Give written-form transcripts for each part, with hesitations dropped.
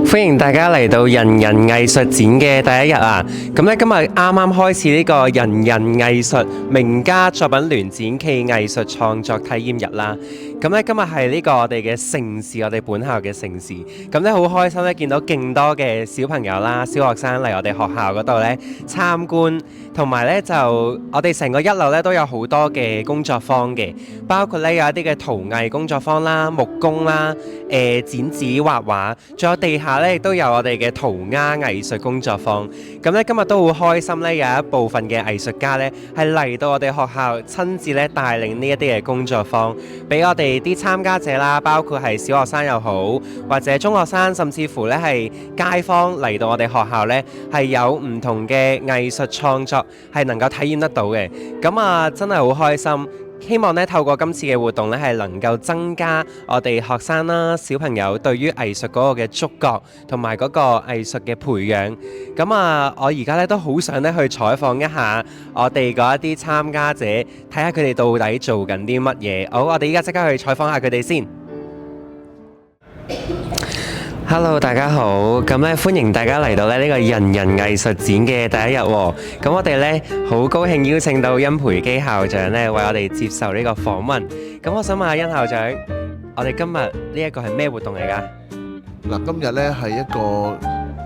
歡迎大家嚟到人人藝術展嘅第一日啊！咁咧今日啱啱開始呢個人人藝術名家作品聯展暨藝術創作體驗日啦。咁咧今日係呢個我哋嘅盛事，我哋本校嘅盛事。咁咧好開心咧，見到勁多嘅小朋友啦、小學生嚟我哋學校嗰度咧參觀，同埋咧就我哋成個一樓咧都有好多嘅工作坊嘅，包括咧有一啲嘅陶藝工作坊啦、木工啦、剪紙畫畫，仲有地下咧亦都有我哋嘅塗鴉藝術工作坊。咁咧今日都好開心咧，有一部分嘅藝術家咧係嚟到我哋學校親自咧帶領呢一啲嘅工作坊，俾我哋啲參加者啦，包括係小學生又好，或者中學生，甚至乎咧係街坊嚟到我哋學校咧，係有唔同嘅藝術創作係能夠體驗得到嘅。咁啊，真係好開心。希望咧透過今次嘅活動咧，係能夠增加我哋學生啦、小朋友對於藝術嗰個嘅觸覺同埋嗰個藝術嘅培養。咁啊，我而家咧都好想咧去採訪一下我哋嗰一啲參加者，睇下佢哋到底做緊啲乜嘢。好，我哋依家即刻去採訪下佢哋先。Hello， 大家好，咁咧歡迎大家嚟到咧呢個人人藝術展嘅第一日喎。咁我哋咧好高興邀請到殷培基校長咧為我哋接受呢個訪問。咁我想問下殷校長，我哋今日呢一個係咩活動嚟㗎？嗱，今日咧係一個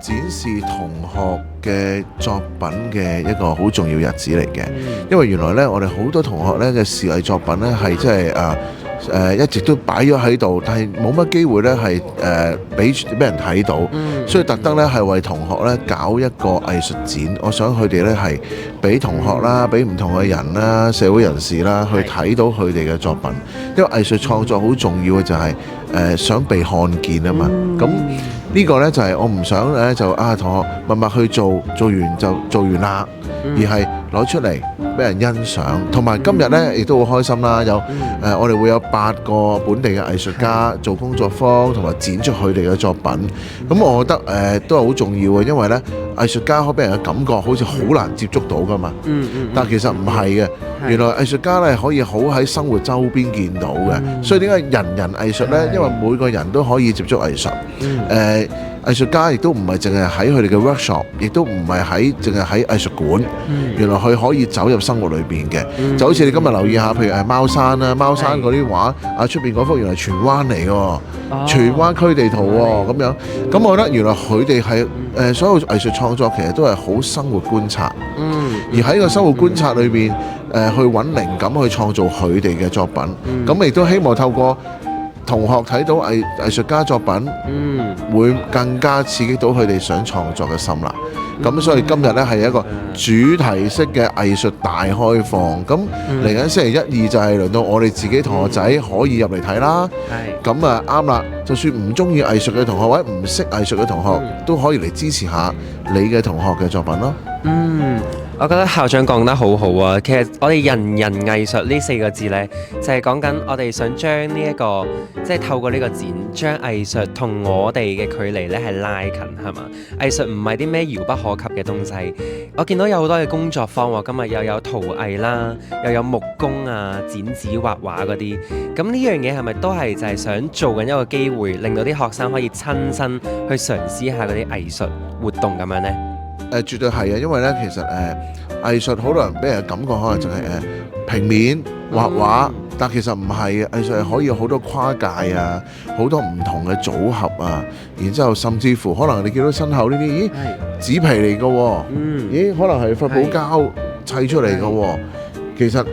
展示同學嘅作品嘅一個好重要日子嚟嘅，因為原來咧我哋好多同學咧嘅視藝作品咧係即係一直都擺咗喺度，但係冇乜機會咧係俾人睇到，所以特登咧係為同學咧搞一個藝術展。我想佢哋咧係俾同學啦，俾唔同嘅人啦、社會人士啦去睇到佢哋嘅作品，因為藝術創作好重要嘅就係想被看見啊嘛。咁呢個呢，就係我唔想咧就同學默默去做，做完就做完啦，而係攞出嚟俾人欣賞。同埋今日呢，亦都好開心啦，有我哋會有8個本地嘅藝術家做工作坊，同埋展出佢哋嘅作品。咁我覺得都係好重要嘅，因為呢藝術家可俾人嘅感覺好似好難接觸到噶嘛。但其實唔係嘅，原來藝術家呢可以好喺生活周邊見到嘅。所以點解人人藝術呢？因為每個人都可以接觸藝術。藝術家亦都唔係淨係喺佢哋嘅 workshop， 亦都唔係淨係喺藝術館。原來佢可以走入生活裏邊嘅，就好似你今日留意下，譬如貓山啦，貓山嗰啲畫出邊嗰幅原來係荃灣嚟嘅，荃灣區地圖喎咁樣。咁我覺得原來佢哋係所有藝術創作其實都係好生活觀察，而喺個生活觀察裏邊去揾靈感去創造佢哋嘅作品。咁亦都希望透過同學睇到藝術家作品，會更加刺激到佢哋想創作嘅心啦。咁所以今日呢係一個主題式嘅藝術大開放。咁嚟緊星期1、2就係輪到我哋自己同學仔可以入嚟睇啦。咁啊啱啦，就算唔中意藝術嘅同學或者唔識藝術嘅同學，都可以嚟支持下你嘅同學嘅作品咯。我覺得校長講得好好啊！其實我哋人人藝術呢4個字呢，就係講緊我哋想將呢一個，即係透過呢個展，將藝術同我哋嘅距離呢係拉近，係嘛？藝術唔係啲咩遙不可及嘅東西。我見到有好多嘅工作坊喎，今日又有陶藝啦，又有木工啊、剪紙畫畫嗰啲。咁呢樣嘢係咪都係就係想做緊一個機會，令到啲學生可以親身去嘗試下嗰啲藝術活動咁樣呢？絕對係啊，因為咧其實藝術好多人俾人嘅感覺可能就係平面畫畫，但其實唔係嘅，藝術係可以有好多跨界啊，好多唔同嘅組合啊，然之後甚至乎可能你見到身後呢啲，咦紙皮嚟嘅喎，咦可能係發泡膠砌出嚟嘅喎，其實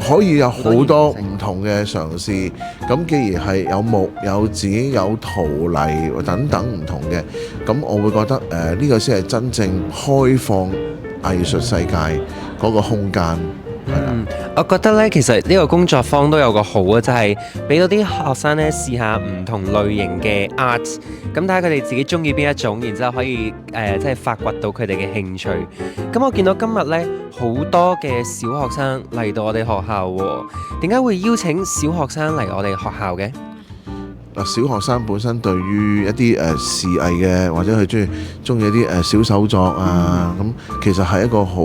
可以有好多唔同嘅嘗試。咁既然係有木、有紙、有陶泥等等唔同嘅，咁我會覺得呢個先係真正開放藝術世界嗰個空間。我覺得咧，其實呢個工作坊都有個好啊，就係俾到啲學生咧試下唔同類型嘅 art， 咁睇下佢哋自己中意邊一種，然之後可以即係發掘到佢哋嘅興趣。咁我見到今日咧好多嘅小學生嚟到我哋學校喎，點解會邀請小學生嚟我哋學校嘅？嗱，小學生本身對於一啲視藝嘅，或者佢中意一啲小手作啊，咁其實係一個好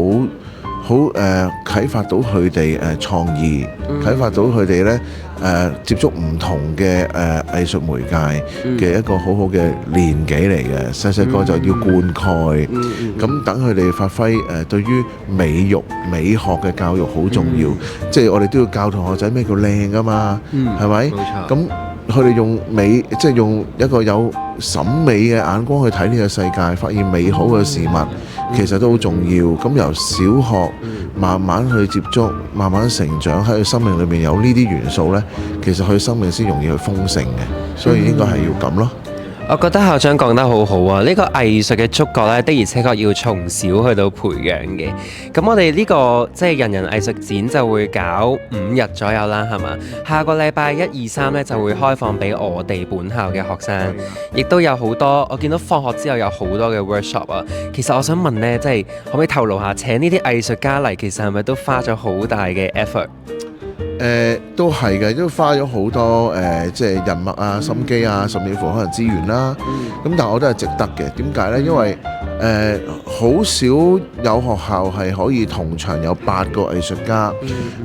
好啟發到佢哋創意，啟發到佢哋呢接觸唔同嘅藝術媒介嘅一個好好嘅年紀嚟嘅。細細個就要灌溉，咁等佢哋發揮對於美育美學嘅教育好重要。即係我哋都要教同學仔咩叫靚㗎嘛，係咪？冇錯。咁佢哋用美，即係用一個有審美嘅眼光去睇呢個世界，發現美好嘅事物，其實都好重要。咁由小學慢慢去接觸，慢慢成長，喺佢生命裏面有呢啲元素呢，其實佢生命先容易去豐盛嘅。所以應該係要咁咯。我覺得校長講得好好啊！呢個藝術嘅觸覺呢，的而且確要從小去到培養嘅。咁我哋呢個即係人人藝術展就會搞5日左右啦，係嘛？下個禮拜1、2、3呢就會開放俾我哋本校嘅學生，亦都有好多。我見到放學之後有好多嘅 workshop 啊。其實我想問呢，即係可唔可以透露下請呢啲藝術家嚟，其實係咪都花咗好大嘅 effort？都係嘅，都花咗好多即係人脈啊、心機啊，甚至乎可能資源啦。咁但係我都係值得嘅。點解呢？因為好少有學校係可以同場有8個藝術家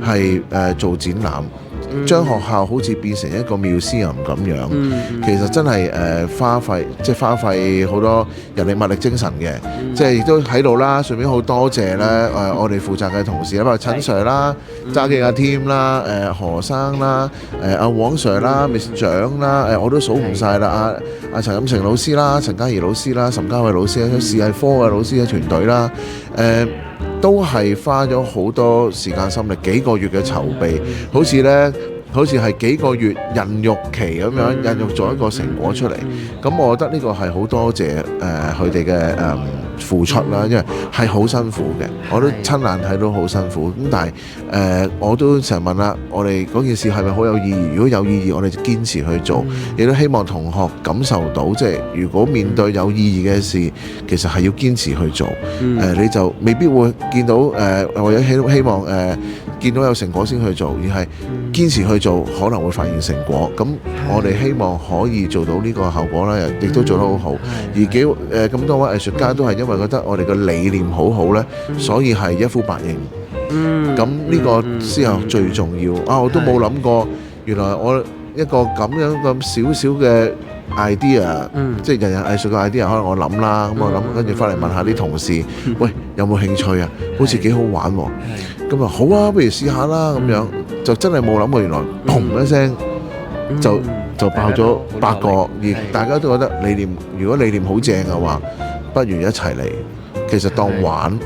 係做展覽，將學校好似變成一個 museum 咁樣。其實真係花費好多人力物力精神嘅。即係亦都喺度啦，順便好多謝咧我哋負責嘅同事啦，包括陳 Sir 啦、揸機阿 Tim 啦、何生啦、阿黃 Sir 啦、Miss 蔣啦，我都數唔晒啦。阿陳錦成老師啦、陳嘉怡老師啦、岑嘉慧老師啦、視藝科嘅老師嘅團隊啦，都係花咗好多時間心力，幾個月嘅籌備，好似係幾個月孕育期咁樣，孕育咗一個成果出嚟。咁我覺得呢個係好多謝佢哋嘅付出啦，因為係好辛苦嘅，我都親眼睇到好辛苦。咁但係我都成日問啦，我哋嗰件事係咪好有意義？如果有意義，我哋就堅持去做，亦都希望同學感受到，即係如果面對有意義嘅事，其實係要堅持去做。你就未必會見到或者希望見到有成果先去做，而係堅持去做可能會發現成果。咁我哋希望可以做到呢個效果啦，亦都做得好好。而咁多位藝術家都係因為覺得我哋嘅理念好好呢，所以係一呼百應。咁呢個先係最重要。我都冇諗過，原來我一個咁少少嘅 idea，即係人人藝術嘅 idea，可能我諗啦，咁我諗跟住翻嚟問下啲同事，喂，有冇興趣啊？好似幾好玩喎。咁啊好啊，不如試下啦咁樣，就真係冇諗過，原來砰一聲就爆咗8個，而大家都覺得如果理念好正嘅話，不如一齊嚟。其實當玩，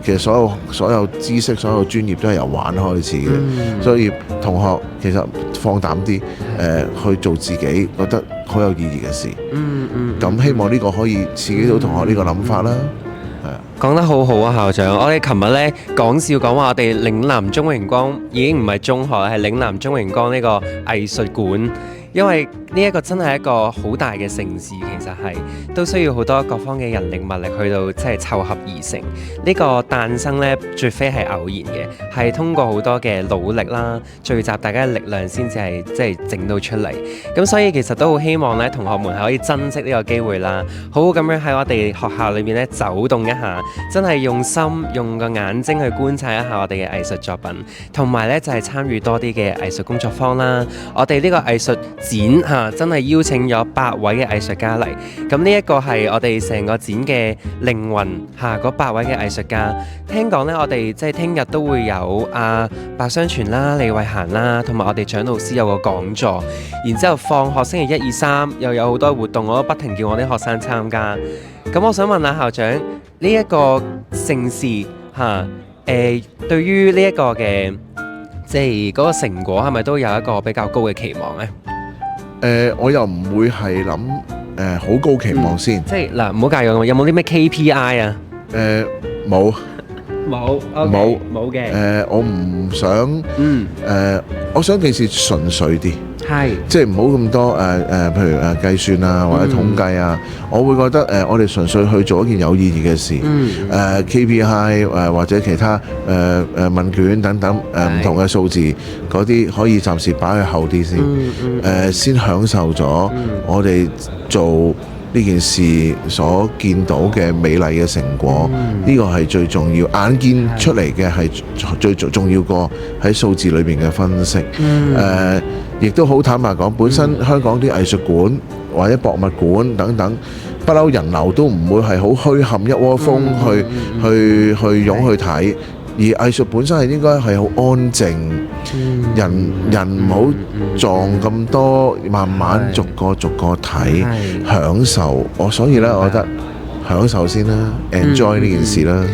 其實所有知識、所有專業都係由玩開始嘅，所以同學其實放膽啲，去做自己覺得好有意義嘅事。咁希望呢個可以刺激到同學呢個諗法啦。講得好好啊，校長！我哋琴日呢講笑講話，我哋嶺南中榮光已經唔係中學，係嶺南中榮光呢個藝術館。因為呢一個真係一個好大嘅城市，其實係都需要好多各方嘅人力物力去到即係湊合而成。呢個誕生呢，絕非係偶然嘅，係通過好多嘅努力啦，聚集大家嘅力量先至係即係整到出嚟。咁所以其實都好希望呢，同學們係可以珍惜呢個機會啦，好好咁樣喺我哋學校裏面呢走動一下，真係用心用個眼睛去觀察一下我哋嘅藝術作品，同埋呢就係參與多啲嘅藝術工作坊啦。我哋呢個藝術展真係邀請咗8位嘅藝術家嚟，咁呢一個係我哋成個展嘅靈魂嗰8位嘅藝術家。聽講呢，我哋即係聽日都會有白雙全啦、李慧嫻啦，同埋我哋蔣老師有個講座。然之後放學星期1、2、3又有好多活動，我都不停叫我啲學生參加。咁我想問下校長，呢一個盛事對於呢一個嘅即係嗰個成果係咪都有一個比較高嘅期望呢？我又唔會係諗好高期望先。即係嗱，唔好介意我，有冇啲咩 KPI 啊？冇嘅。我唔想我想件事純粹啲。係，即係唔好咁多譬如計算啊或者統計啊，我會覺得我哋純粹去做一件有意義嘅事。KPI 或者其他問卷等等唔同嘅數字嗰啲可以暫時擺去後啲先。先享受咗我哋做呢件事所見到嘅美麗嘅成果，呢個係最重要。眼見出嚟嘅係最重要過喺數字裏邊嘅分析。亦都好坦白講，本身香港啲藝術館或者博物館等等，不嬲人流都唔會係好墟冚一窩蜂去湧去睇。而藝術本身係應該係好安靜，人唔好撞咁多，慢慢逐個睇，享受。所以呢，我覺得享受先啦，enjoy 呢件事啦。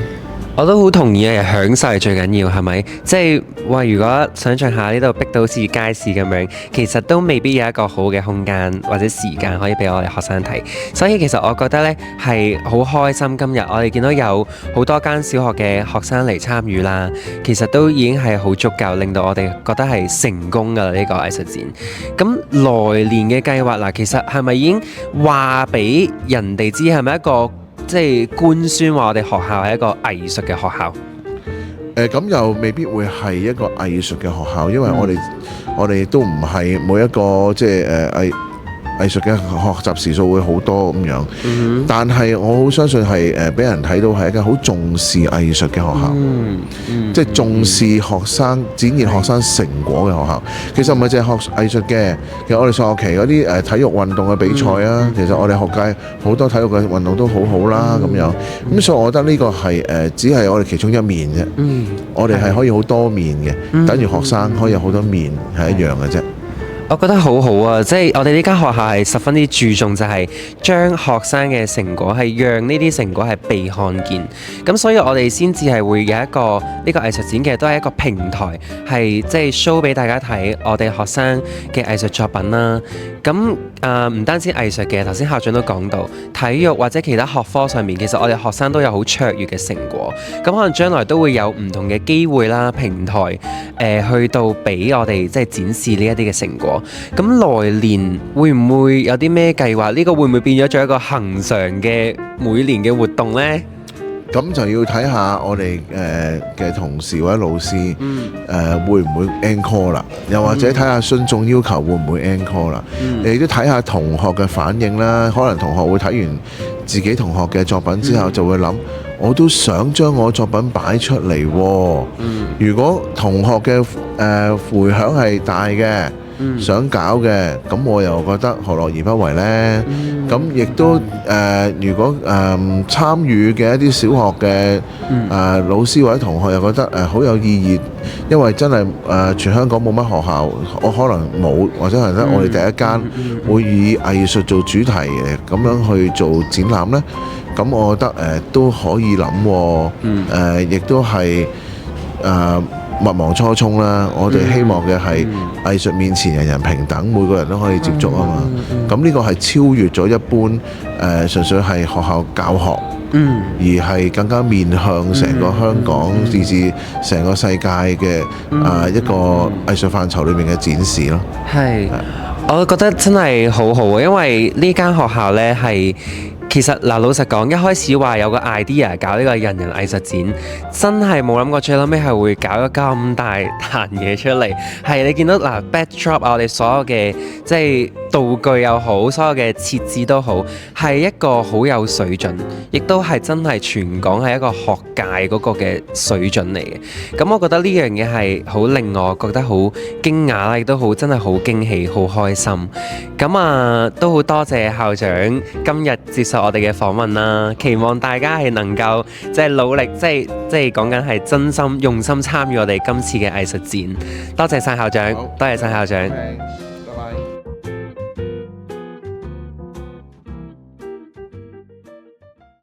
我都好同意啊！享受係最緊要，係咪？即係話，如果想像下呢度逼到好似街市咁樣，其實都未必有一個好嘅空間或者時間可以俾我哋學生睇。所以其實我覺得呢係好開心，今日我哋見到有好多間小學嘅學生嚟參與啦，其實都已經係好足夠，令到我哋覺得係成功㗎啦呢個藝術展。咁來年嘅計劃嗱，其實係咪已經話俾人哋知係咪一個？即係官宣話我哋學校係一個藝術嘅學校。咁又未必會係一個藝術嘅學校，因為我哋都唔係每一個即係藝術嘅學習時數會好多咁樣。但係我好相信係俾人睇到係一間好重視藝術嘅學校，即係重視學生展現學生成果嘅學校。其實唔係淨係學藝術嘅，其實我哋上學期嗰啲體育運動嘅比賽啊，其實我哋學界好多體育嘅運動都好好啦咁樣。咁所以我覺得呢個係只係我哋其中一面啫。我哋係可以好多面嘅，等於學生可以有好多面係一樣嘅啫。我覺得好好啊！即係我哋呢間學校係十分之注重，就係將學生嘅成果係讓呢啲成果係被看見。咁所以我哋先至係會有一個呢個藝術展嘅，都係一個平台，係即係 show 俾大家睇我哋學生嘅藝術作品啦。咁唔單止藝術嘅，頭先校長都講到體育或者其他學科上面，其實我哋學生都有好卓越嘅成果。咁可能將來都會有唔同嘅機會啦、平台去到俾我哋即係展示呢一啲嘅成果。咁來年會唔會有啲咩計劃？呢個會唔會變咗做一個恒常嘅每年嘅活動呢？咁就要睇下我哋嘅同事或者老師會唔會 encore 啦，又或者睇下信眾要求會唔會 encore 啦。你都睇下同學嘅反應啦，可能同學會睇完自己同學嘅作品之後就會諗，我都想將我作品擺出嚟喎。如果同學嘅迴響係大嘅，想搞嘅，咁我又覺得何樂而不為呢？咁亦都如果參與嘅一啲小學嘅老師或者同學又覺得好有意義，因為真係全香港冇乜學校，我可能冇，或者係得我哋第一間會以藝術做主題嘅咁樣去做展覽呢。咁我覺得都可以諗，亦都係勿忘初衷啦！我哋希望嘅係藝術面前人人平等，每個人都可以接觸啊嘛。咁呢個係超越咗一般純粹係學校教學，而係更加面向成個香港，以至成個世界嘅一個藝術範疇裏面嘅展示咯。係，我覺得真係好好啊，因為呢間學校呢係。其實嗱，老實講，一開始話有個 idea 搞呢個人人藝術展，真係冇諗過最後尾係會搞咗咁大壇嘢出嚟。係你見到嗱 backdrop 啊，我哋所有嘅即係道具又好，所有嘅設置都好，係一個好有水準，亦都係真係全港係一個學界嗰個嘅水準嚟嘅。咁我覺得呢樣嘢係好令我覺得好驚訝啦，亦都好真係好驚喜、好開心。咁都好多謝校長今日接受我哋嘅訪問啦，期望大家係能夠即係努力，即係講緊係真心用心參與我哋今次嘅藝術展。多謝晒校長，多謝晒校長。